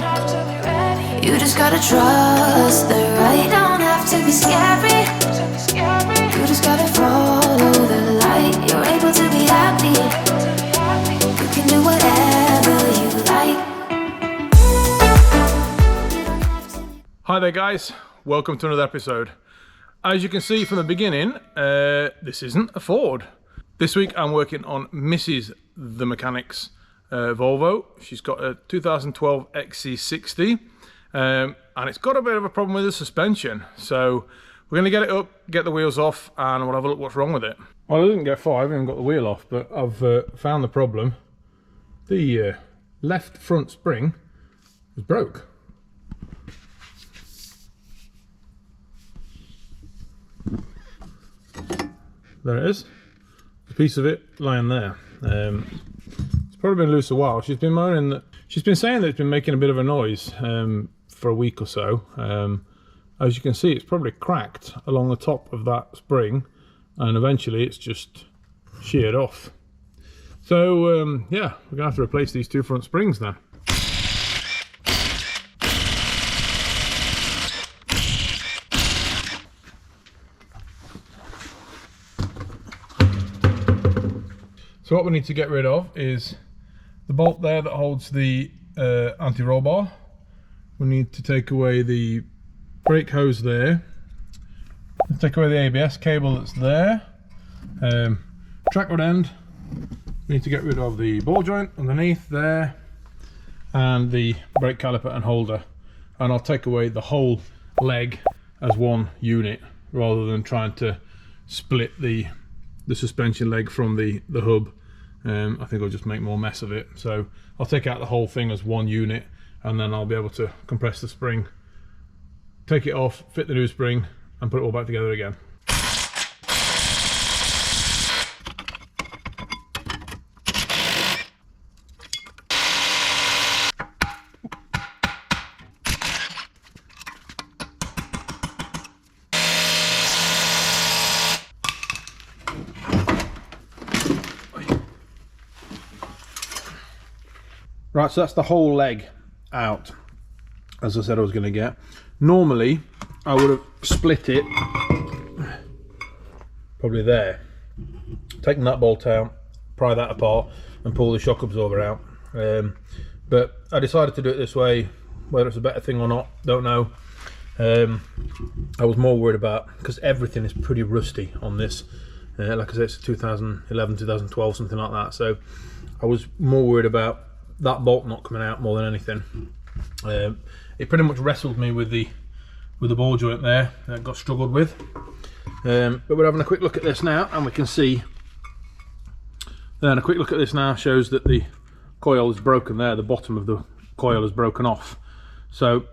You just gotta trust the right, don't have to be scary. You just gotta follow the light, you're able to be happy. You can do whatever you like. Hi there guys, welcome to another episode. As you can see from the beginning, this isn't a Ford. This week I'm working on Mrs. the Mechanic's Volvo. She's got a 2012 XC60 and it's got a bit of a problem with the suspension. So we're going to get it up, get the wheels off, and we'll have a look what's wrong with it. Well, I didn't get far, I haven't even got the wheel off, but I've found the problem. The left front spring was broke. There it is, a piece of it lying there. It's probably been loose a while. She's been moaning that, she's been saying that it's been making a bit of a noise for a week or so. As you can see, it's probably cracked along the top of that spring, and eventually it's just sheared off. So yeah, we're gonna have to replace these two front springs now. So what we need to get rid of is the bolt there that holds the anti-roll bar. We need to take away the brake hose there. Let's take away the ABS cable that's there. Track rod end. We need to get rid of the ball joint underneath there, and the brake caliper and holder. And I'll take away the whole leg as one unit rather than trying to split the suspension leg from the hub. I think I'll just make more mess of it. So I'll take out the whole thing as one unit, and then I'll be able to compress the spring, take it off, fit the new spring, and put it all back together again. Right, so that's the whole leg out, as I said I was going to get. Normally, I would have split it probably there, taken that bolt out, pry that apart, and pull the shock absorber out. But I decided to do it this way. Whether it's a better thing or not, don't know. I was more worried about, because everything is pretty rusty on this. Like I said, it's 2011, 2012, something like that. So I was more worried about that bolt not coming out more than anything. It pretty much wrestled me with the ball joint there that got struggled with. But we're having a quick look at this now, and we can see then a quick look at this now shows that the coil is broken there. The bottom of the coil is broken off. So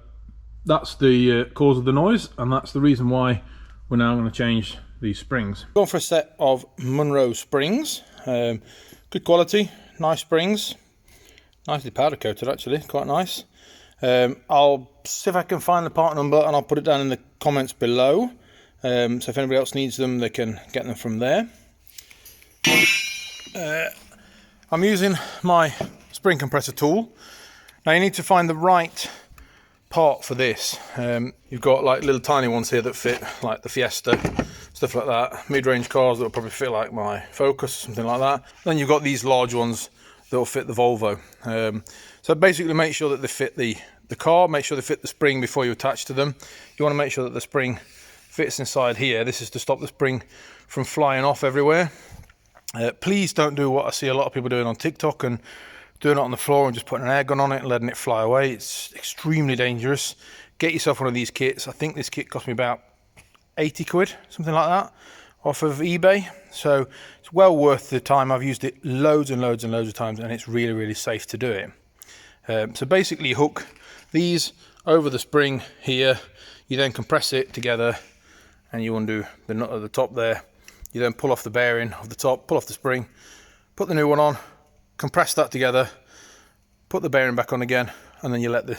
that's the cause of the noise, and that's the reason why we're now going to change these springs. Going for a set of Monroe springs. Good quality, nice springs. Nicely powder coated actually, quite nice. I'll see if I can find the part number, and I'll put it down in the comments below. So if anybody else needs them, they can get them from there. I'm using my spring compressor tool. Now you need to find the right part for this. You've got like little tiny ones here that fit like the Fiesta, stuff like that. Mid-range cars that will probably fit like my Focus, something like that. Then you've got these large ones that will fit the Volvo. So basically make sure that they fit the car, make sure they fit the spring before you attach to them. You want to make sure that the spring fits inside here. This is to stop the spring from flying off everywhere. Please don't do what I see a lot of people doing on TikTok and doing it on the floor and just putting an air gun on it and letting it fly away. It's extremely dangerous. Get yourself one of these kits. I think this kit cost me about 80 quid, something like that, off of eBay. So it's well worth the time. I've used it loads and loads and loads of times, and it's really, really safe to do it. So basically you hook these over the spring here, you then compress it together, and you undo the nut at the top there. You then pull off the bearing of the top, pull off the spring, put the new one on, compress that together, put the bearing back on again, and then you let the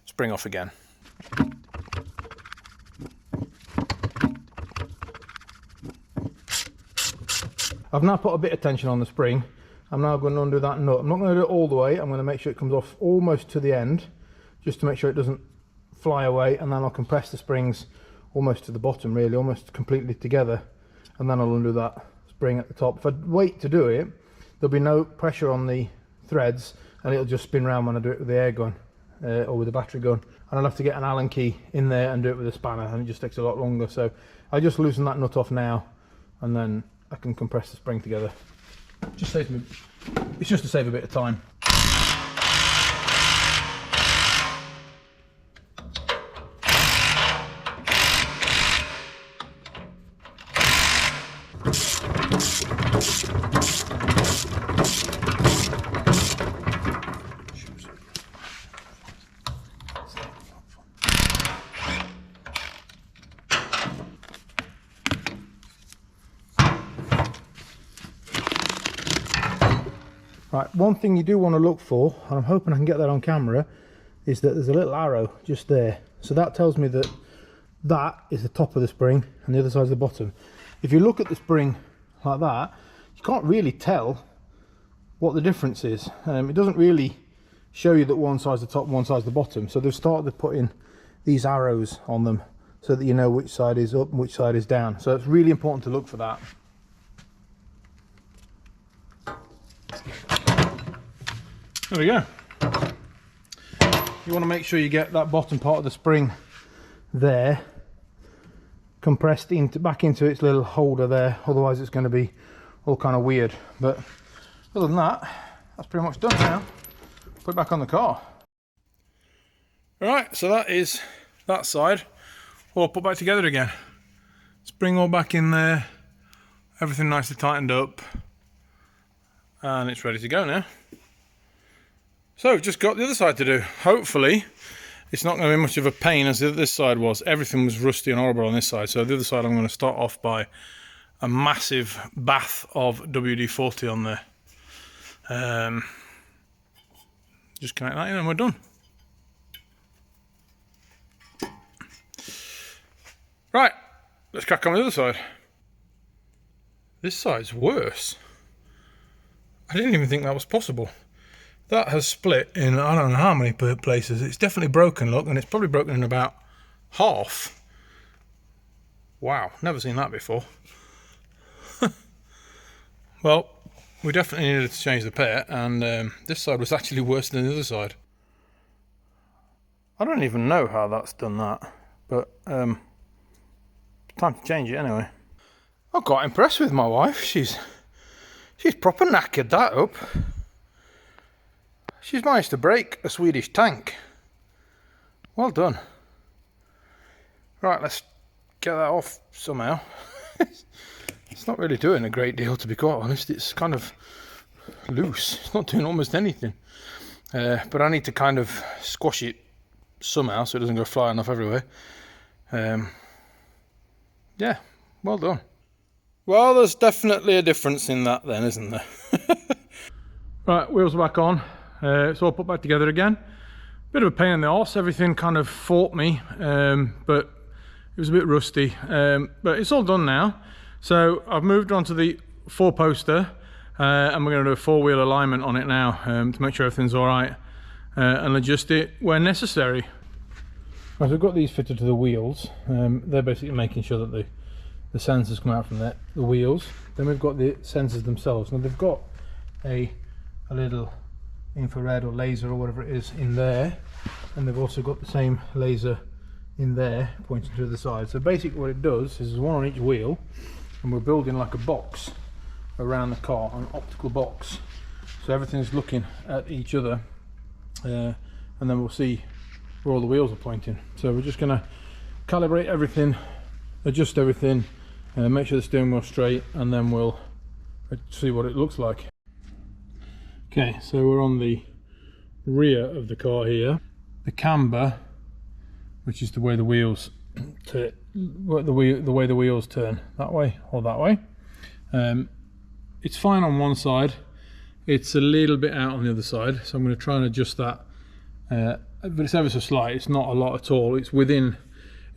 spring off again. I've now put a bit of tension on the spring. I'm now going to undo that nut. I'm not going to do it all the way. I'm going to make sure it comes off almost to the end. just to make sure it doesn't fly away, and then I'll compress the springs almost to the bottom, really, almost completely together, and then I'll undo that spring at the top. If I wait to do it, there'll be no pressure on the threads, and it'll just spin round when I do it with the air gun or with the battery gun, and I'll have to get an Allen key in there and do it with a spanner, and it just takes a lot longer. So I just loosen that nut off now, and then I can compress the spring together. Just saves me, it's just to save a bit of time. Right, one thing you do want to look for, and I'm hoping I can get that on camera, is that there's a little arrow just there. So that tells me that that is the top of the spring and the other side is the bottom. If you look at the spring like that, you can't really tell what the difference is. It doesn't really show you that one side's the top and one side's the bottom. So they've started to put in these arrows on them so that you know which side is up and which side is down. So it's really important to look for that. There we go. You want to make sure you get that bottom part of the spring there compressed into back into its little holder there, otherwise it's going to be all kind of weird. But other than that, that's pretty much done now. Put it back on the car. Alright, so that is that side all put back together again. Spring all back in there, everything nicely tightened up, and it's ready to go now. So we've just got the other side to do. Hopefully it's not going to be much of a pain as this side was. Everything was rusty and horrible on this side. So the other side I'm going to start off by a massive bath of WD-40 on there. Just connect that in and we're done. Right, let's crack on with the other side. This side's worse. I didn't even think that was possible. That has split in I don't know how many places. It's definitely broken, look, and it's probably broken in about half. Wow, never seen that before. Well, we definitely needed to change the pair, and this side was actually worse than the other side. I don't even know how that's done that, but time to change it anyway. I'm quite impressed with my wife. She's proper knackered that up. She's managed to break a Swedish tank. Well done. Right, let's get that off somehow. It's not really doing a great deal, to be quite honest. It's kind of loose. It's not doing almost anything. But I need to kind of squash it somehow so it doesn't go flying off everywhere. Yeah, well done. Well, there's definitely a difference in that then, isn't there? Right, wheels are back on. It's all put back together again. Bit of a pain in the arse. Everything kind of fought me, but it was a bit rusty. But it's all done now. So I've moved on to the 4-poster, and we're going to do a 4-wheel alignment on it now to make sure everything's all right, and adjust it where necessary. Right, so we've got these fitted to the wheels. They're basically making sure that the sensors come out from the wheels. Then we've got the sensors themselves. Now they've got a little infrared or laser or whatever it is in there, and they've also got the same laser in there pointing to the side. So basically what it does is there's one on each wheel, and we're building like a box around the car, an optical box, so everything's looking at each other, and then we'll see where all the wheels are pointing. So we're just going to calibrate everything, adjust everything, make sure the steering wheel's straight, and then we'll see what it looks like. Okay, so we're on the rear of the car here. The camber, which is the way the wheels the way the wheels turn, that way or that way. It's fine on one side. It's a little bit out on the other side, so I'm going to try and adjust that. But it's ever so slight. It's not a lot at all. It's within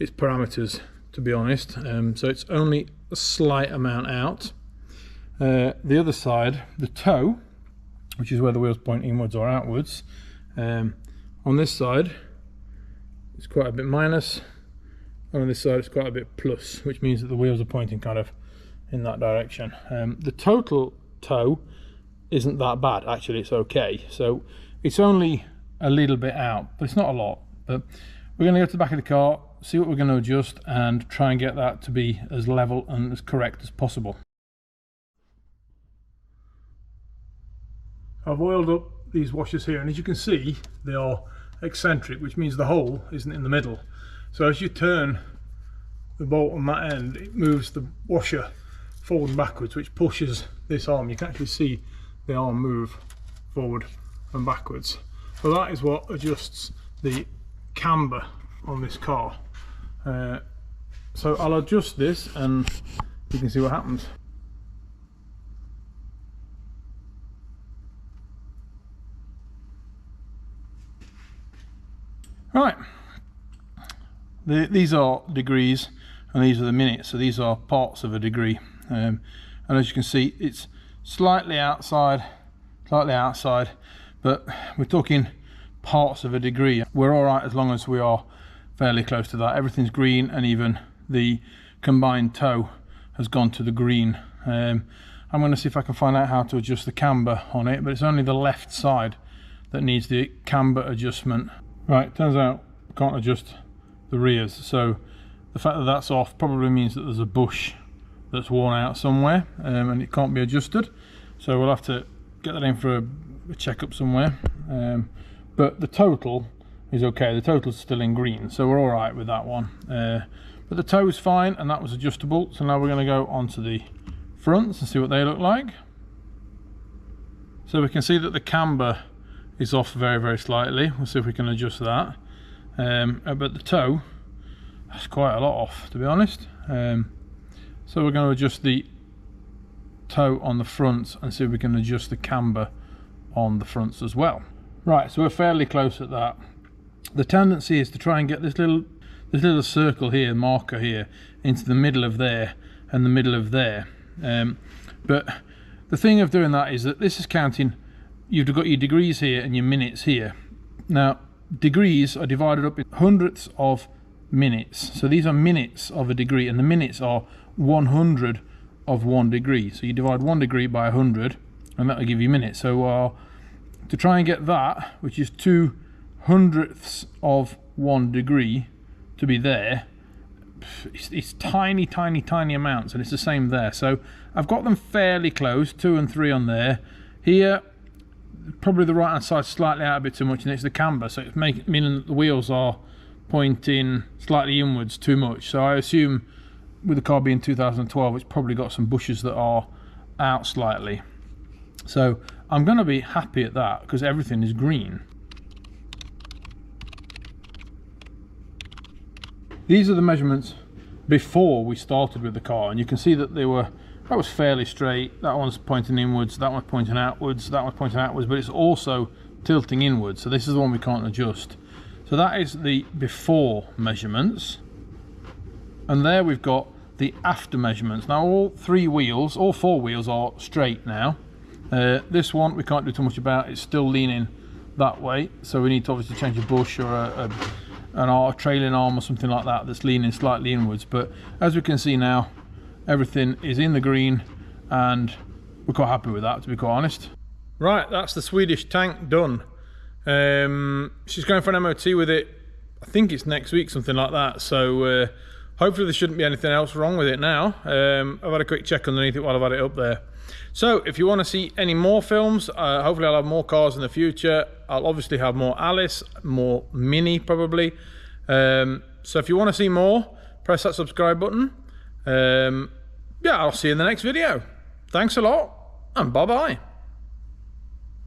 its parameters, to be honest. So it's only a slight amount out. The other side, the toe, which is where the wheels point inwards or outwards, on this side it's quite a bit minus, and on this side it's quite a bit plus, which means that the wheels are pointing kind of in that direction. The total toe isn't that bad, actually. It's okay. So it's only a little bit out, but it's not a lot. But we're going to go to the back of the car, see what we're going to adjust, and try and get that to be as level and as correct as possible. I've oiled up these washers here, and as you can see, they are eccentric, which means the hole isn't in the middle. So as you turn the bolt on that end, it moves the washer forward and backwards, which pushes this arm. You can actually see the arm move forward and backwards. So that is what adjusts the camber on this car. So I'll adjust this and you can see what happens. Right, these are degrees and these are the minutes, so these are parts of a degree. And as you can see, it's slightly outside, but we're talking parts of a degree. We're all right as long as we are fairly close to that. Everything's green, and even the combined toe has gone to the green. I'm going to see if I can find out how to adjust the camber on it, but it's only the left side that needs the camber adjustment. Right, turns out I can't adjust the rears, so the fact that that's off probably means that there's a bush that's worn out somewhere, and it can't be adjusted, so we'll have to get that in for a checkup somewhere. But the total is okay, the total's still in green, so we're alright with that one. But the toe is fine, and that was adjustable, so now we're going to go onto the fronts and see what they look like. So we can see that the camber is off very, very slightly. We'll see if we can adjust that. But the toe, that's quite a lot off, to be honest. So we're going to adjust the toe on the fronts and see if we can adjust the camber on the fronts as well. Right, so we're fairly close at that. The tendency is to try and get this little circle here, marker here, into the middle of there and the middle of there. But the thing of doing that is that this is counting. You've got your degrees here and your minutes here. Now, degrees are divided up in hundredths of minutes. So these are minutes of a degree, and the minutes are 100 of 1 degree. So you divide 1 degree by 100, and that will give you minutes. So to try and get that, which is 2 hundredths of 1 degree, to be there, it's tiny, tiny, tiny amounts, and it's the same there. So I've got them fairly close, 2 and 3 on there. Here, probably the right hand side slightly out a bit too much, and it's the camber, so it's meaning that the wheels are pointing slightly inwards too much. So I assume with the car being 2012, it's probably got some bushes that are out slightly. So I'm going to be happy at that because everything is green. These are the measurements before we started with the car, and you can see that that was fairly straight. That one's pointing inwards, that one's pointing outwards, that one's pointing outwards, but it's also tilting inwards. So this is the one we can't adjust. So that is the before measurements. And there we've got the after measurements. Now all 4 wheels are straight now. This one we can't do too much about. It's still leaning that way. So we need to obviously change a bush or a trailing arm or something like that that's leaning slightly inwards. But as we can see now, everything is in the green, and we're quite happy with that, to be quite honest. Right, that's the Swedish tank done. She's going for an MOT with it. I think it's next week, something like that. So hopefully there shouldn't be anything else wrong with it now. I've had a quick check underneath it while I've had it up there. So if you want to see any more films, hopefully I'll have more cars in the future. I'll obviously have more Alice, more Mini probably. So if you want to see more, press that subscribe button. Yeah, I'll see you in the next video. Thanks a lot, and bye-bye.